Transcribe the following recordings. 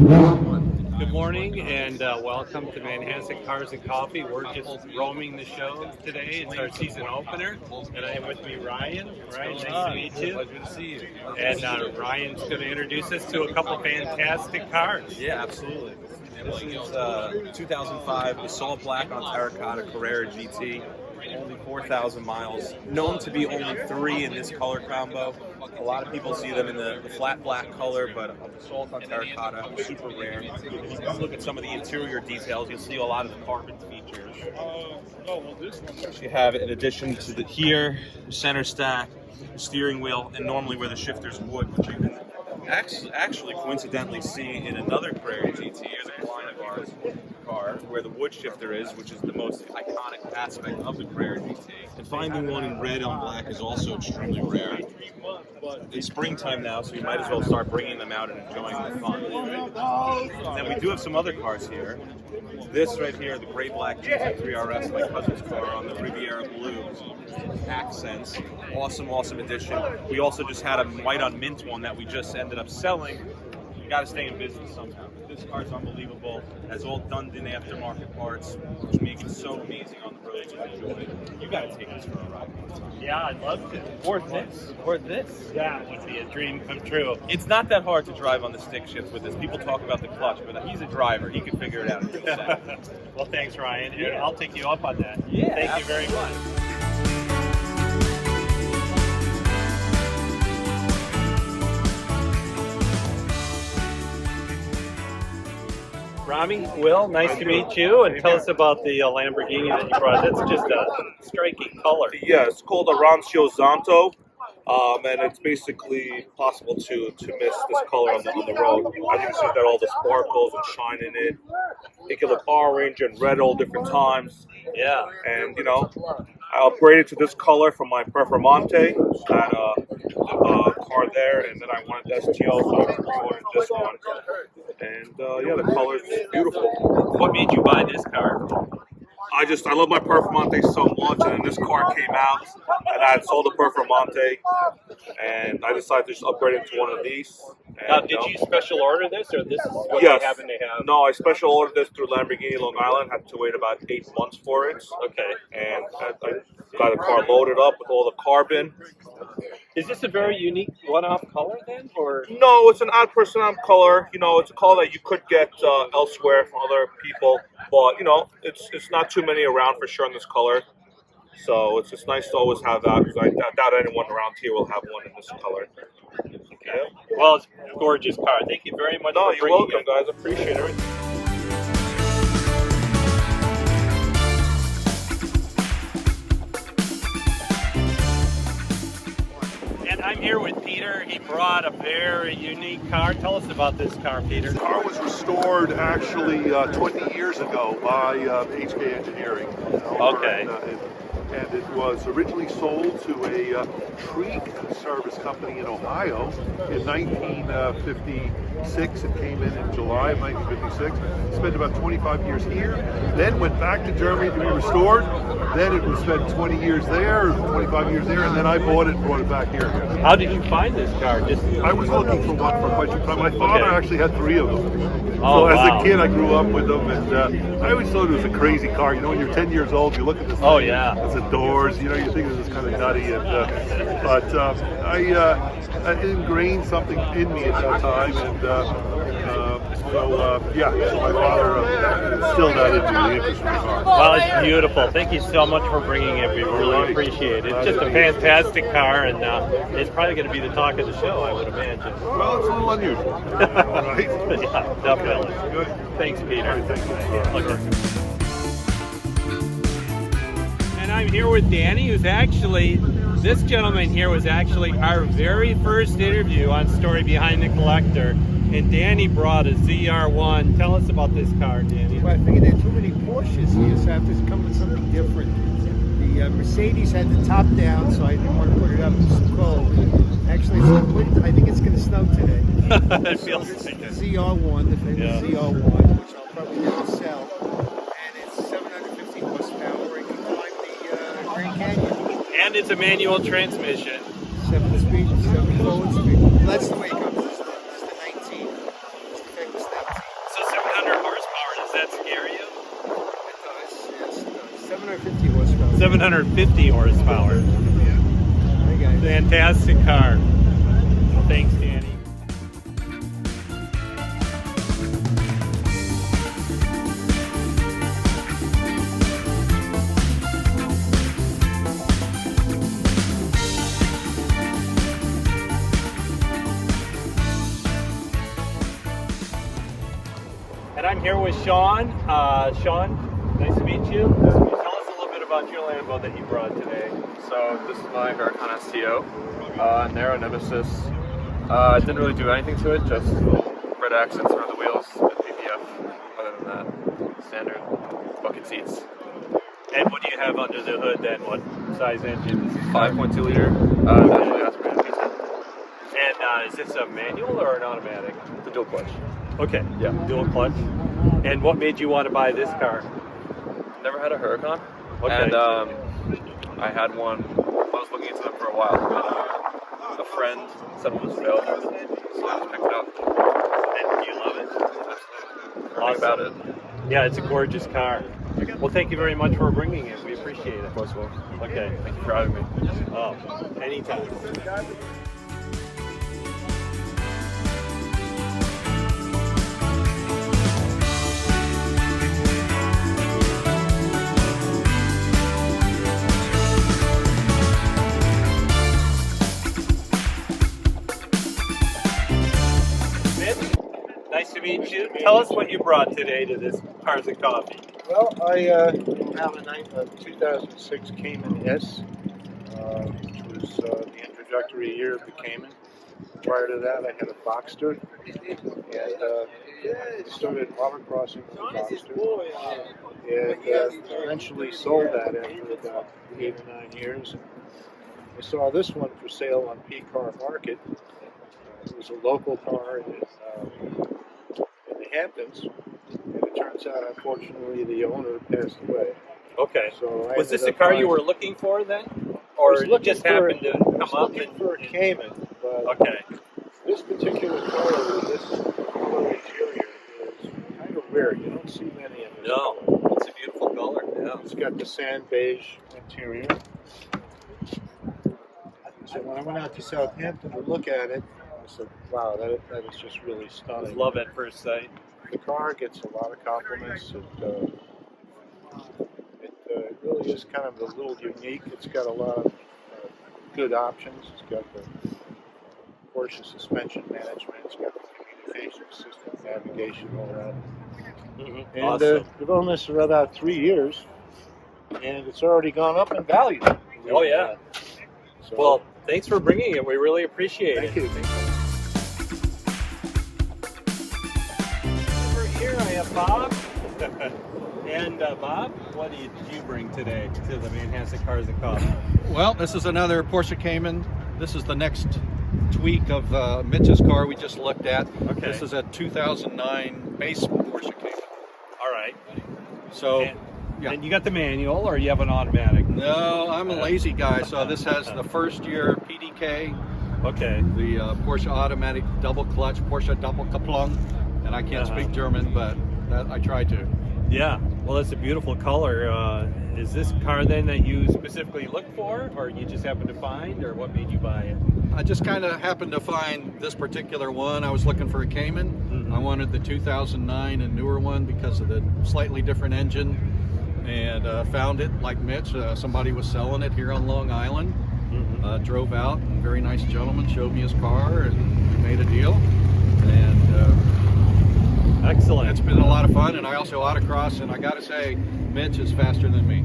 Good morning and welcome to Manhasset Cars and Coffee. We're just roaming the show today. It's our season opener, and I am with me Ryan. Ryan, nice to meet you. Pleasure to see you. And Ryan's going to introduce us to a couple fantastic cars. Yeah, absolutely. This is 2005 Assault Black on Terracotta Carrera GT. Only 4,000 miles. Known to be only 3 in this color combo. A lot of people see them in the flat black color, but Assault on Terracotta, super rare. If you come look at some of the interior details, you'll see a lot of the carbon features. You have, in addition to the center stack, the steering wheel, and normally where the shifter's wood, which you can actually coincidentally see in another Carrera GT. Here's a client of ours car where the wood shifter is, which is the most iconic aspect of the Carrera GT. And finding one in red on black is also extremely rare. It's springtime now, so you might as well start bringing them out and enjoying the fun. And then we do have some other cars here. This right here, the gray black GT3 RS, my cousin's car on the Riviera Blue accents. Awesome edition. We also just had a white on mint one that we just ended up selling. You got to stay in business somehow. This car's unbelievable. Has all done-in aftermarket parts, which make it so amazing on the road to enjoy. You got to take this for a ride. Yeah, I'd love to. Or this. That would be a dream come true. It's not that hard to drive on the stick shift with this. People talk about the clutch, but he's a driver. He can figure it out. Well, thanks, Ryan. Yeah. I'll take you up on that. Yeah, Thank you very much. Rami, Will, nice to meet you, and tell us about the Lamborghini that you brought. That's just a striking color. Yeah, it's called a Rancio Zanto, and it's basically possible to miss this color on the road. As you can see, it's got all the sparkles and shine in it. It can look orange and red all different times. Yeah. And, I upgraded to this color from my Performante. Had a car there, and then I wanted the STO, so I ordered this one. And yeah, the color is beautiful. What made you buy this car? I love my Performante so much, and then this car came out, and I had sold the Performante, and I decided to just upgrade it to one of these. And, now, did you special order this, or this is what yes. they happen to have? No, I special ordered this through Lamborghini Long Island. Had to wait about 8 months for it. Okay. And I got the car loaded up with all the carbon. Is this a very unique one-off color then, or? No, it's an odd person-off color. It's a color that you could get elsewhere from other people, but it's not too many around for sure in this color. So it's just nice to always have that, because I doubt anyone around here will have one in this color. Okay. Well, it's a gorgeous car. Thank you very much. No, for you're welcome, guys. Appreciate it. And I'm here with Peter. He brought a very unique car. Tell us about this car, Peter. The car was restored actually 20 years ago by HK Engineering. Okay. And it was originally sold to a tree service company in Ohio in 1956. It came in July of 1956. Spent about 25 years here. Then went back to Germany to be restored. Then it was spent 20 years there, 25 years there, and then I bought it and brought it back here. How did you find this car? I was looking for one for quite some time. My father actually had 3 of them. Oh, so as wow. a kid, I grew up with them, and I always thought it was a crazy car. When you're 10 years old, you look at this thing, Oh, yeah. it's the doors, you think this is kind of nutty. And but I ingrained something in me at that time, and so my father instilled that into the interest in the car. Well, it's beautiful. Thank you so much for bringing it. We really appreciate it. It's just a fantastic car, and it's probably going to be the talk of the show, I would imagine. Well, it's a little unusual. All right? Yeah, definitely. Good. Thanks, Peter. All right, thank you. Okay. And I'm here with Danny, this gentleman here was actually our very first interview on Story Behind the Collector. And Danny brought a ZR1. Tell us about this car, Danny. Well, I figured there are too many Porsches here, so I have to come with something different. The Mercedes had the top down, so I didn't want to put it up. It's too cold. Actually, I think it's going to snow today. It feels like it. ZR1, the famous ZR1, which I'll probably never sell. And it's 750 horsepower. It can climb the Grand Canyon. And it's a manual transmission. 7 forward speed. Well, that's the way it goes. This is the 19. It's the famous 19. 750 horsepower. Hey guys. Fantastic car. Well, thanks, Danny. And I'm here with Sean. Sean, nice to meet you. Tell us a little bit about your Lambo that you brought today. So this is my Huracan STO, narrow Nemesis. Didn't really do anything to it, just red accents around the wheels and PPF. Other than that, standard bucket seats. And what do you have under the hood then? What size engine? 5.2 liter, naturally aspirated V10. And is this a manual or an automatic? The dual clutch. Okay, Yeah. dual clutch. And what made you want to buy this car? Never had a Huracan, Okay. and I had one. I was looking into them for a while, but a friend said it was available, so I just picked it up. And do you love it? Learning about it. Yeah, it's a gorgeous car. Well, thank you very much for bringing it. We appreciate it. Most well. Okay. Thank you for having me. Oh, anytime. Nice to meet you. Tell us what you brought today to this Cars and Coffee. Well, I have a 2006 Cayman S, which was the introductory year of the Cayman. Prior to that, I had a Boxster, and started autocrossing with the Boxster, and eventually sold that after about 8 or 9 years. I saw this one for sale on P Car Market. It was a local car in the Hamptons, and it turns out, unfortunately, the owner passed away. Okay. So I Was this ended a up car you buying- were looking for then? I Or was you looking just for- happened to I come was up looking and... for a Cayman, but Okay. this particular color with this color interior is kind of rare. You don't see many of this No, color. it's a beautiful color. Yeah. It's got the sand beige interior. So when I went out to Southampton to look at it, I said, wow, that is just really It stunning. was love at first sight. The car gets a lot of compliments. It really is kind of a little unique. It's got a lot of good options. It's got the Porsche suspension management. It's got the communication system, navigation, all that. Mm-hmm. And Awesome. we've owned this for about 3 years, and it's already gone up in value. Oh, yeah. So, Well, thanks for bringing it. We really appreciate thank it. you. Over here I have Bob. And Bob, what did you bring today to the Manhasset Cars and Coffee? Well, this is another Porsche Cayman. This is the next tweak of Mitch's car we just looked at. Okay. This is a 2009 base Porsche Cayman. All right. So, And, yeah. and you got the manual or you have an automatic? No, I'm a lazy guy, so this has the first year PDK, Okay. the Porsche automatic double clutch, Porsche double Kupplung, and I can't speak German, but I try to. Yeah. Well, it's a beautiful color. Is this car then that you specifically look for, or you just happen to find, or what made you buy it? I just kind of happened to find this particular one. I was looking for a Cayman. Mhm. I wanted the 2009 and newer one because of the slightly different engine, and found it like Mitch. Somebody was selling it here on Long Island. Mhm. Drove out, and a very nice gentleman showed me his car, and we made a deal. And Excellent. it's been a lot of fun. And I also autocross, and I got to say, Mitch is faster than me.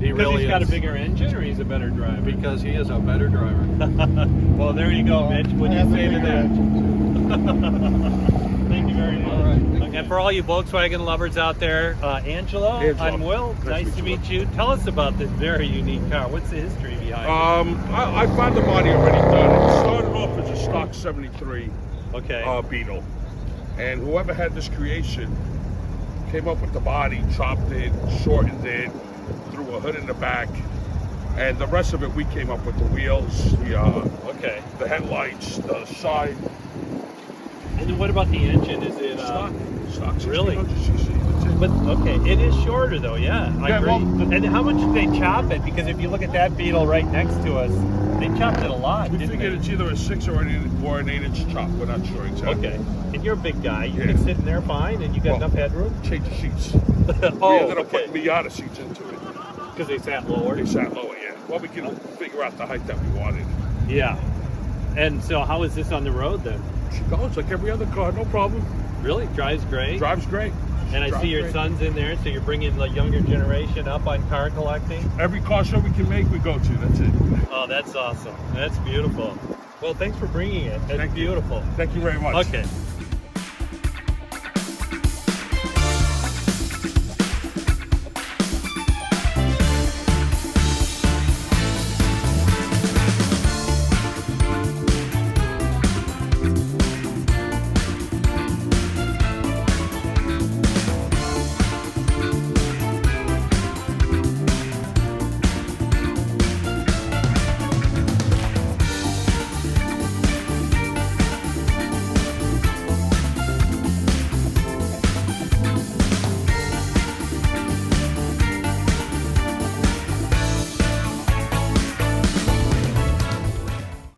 He really he's got a is. bigger engine, or he's a better driver? Because he is a better driver. Well, there you go, Mitch. What do you say to that? Thank you very much. All right, thank And for all you Volkswagen lovers out there, Angelo, I'm Will. Nice to meet you. Tell us about this very unique car. What's the history behind I found the body already done. It started off as a stock 73 it? Okay. Beetle. And whoever had this creation came up with the body, chopped it, shortened it, threw a hood in the back. And the rest of it, we came up with the wheels, Okay. the headlights, the side. what about the engine? Is it Stock 1600 really? cc. That's it. But okay, it is shorter though. Yeah, I Yeah, agree. well, And how much do they chop it? Because if you look at that Beetle right next to us, they chopped it a lot. We didn't figured they? it's either a 6 or an 8-inch chop. We're not sure exactly. Okay, and you're a big guy. You Yeah. can sit in there fine, and you got Well, enough headroom. Change the seats. Oh, We ended up okay. putting Miata seats into it. Because they sat lower. They sat lower, yeah. Well, we can figure out the height that we wanted. Yeah. And so, how is this on the road then? She goes like every other car, no problem. Really, drives great. Drives great. And I Drives see your great. son's in there, so you're bringing the younger generation up on car collecting. Every car show we can make, we go to. That's it. Oh, that's awesome. That's beautiful. Well, thanks for bringing it. That's Thank you. beautiful. Thank you very much. Okay.